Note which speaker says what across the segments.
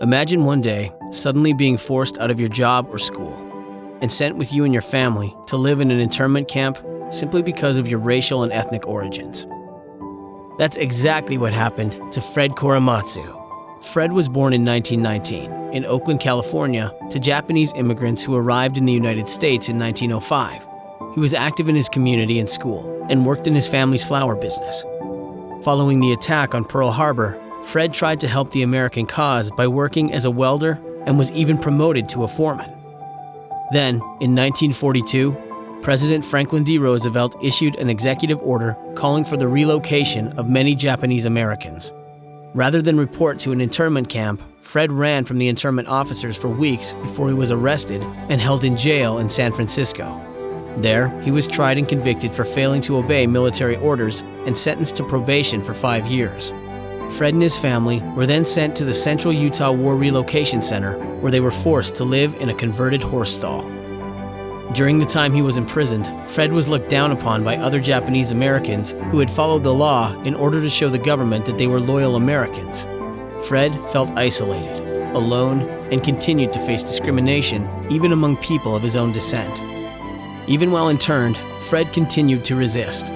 Speaker 1: Imagine one day suddenly being forced out of your job or school and sent with you and your family to live in an internment camp simply because of your racial and ethnic origins. That's exactly what happened to Fred Korematsu. Fred was born in 1919 in Oakland, California, to Japanese immigrants who arrived in the United States in 1905. He was active in his community and school and worked in his family's flower business. Following the attack on Pearl Harbor, Fred tried to help the American cause by working as a welder and was even promoted to a foreman. Then, in 1942, President Franklin D. Roosevelt issued an executive order calling for the relocation of many Japanese Americans. Rather than report to an internment camp, Fred ran from the internment officers for weeks before he was arrested and held in jail in San Francisco. There, he was tried and convicted for failing to obey military orders and sentenced to probation for 5 years. Fred and his family were then sent to the Central Utah War Relocation Center, where they were forced to live in a converted horse stall. During the time he was imprisoned, Fred was looked down upon by other Japanese Americans who had followed the law in order to show the government that they were loyal Americans. Fred felt isolated, alone, and continued to face discrimination even among people of his own descent. Even while interned, Fred continued to resist.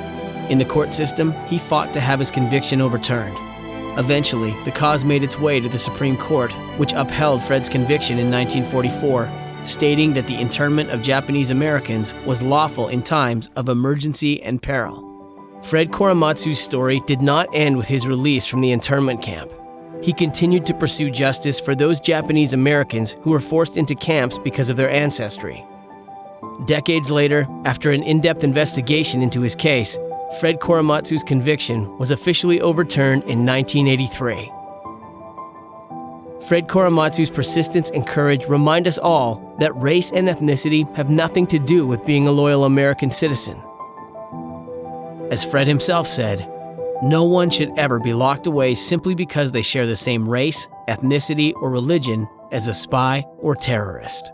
Speaker 1: In the court system, he fought to have his conviction overturned. Eventually, the cause made its way to the Supreme Court, which upheld Fred's conviction in 1944, stating that the internment of Japanese Americans was lawful in times of emergency and peril. Fred Korematsu's story did not end with his release from the internment camp. He continued to pursue justice for those Japanese Americans who were forced into camps because of their ancestry. Decades later, after an in-depth investigation into his case, Fred Korematsu's conviction was officially overturned in 1983. Fred Korematsu's persistence and courage remind us all that race and ethnicity have nothing to do with being a loyal American citizen. As Fred himself said, no one should ever be locked away simply because they share the same race, ethnicity, or religion as a spy or terrorist.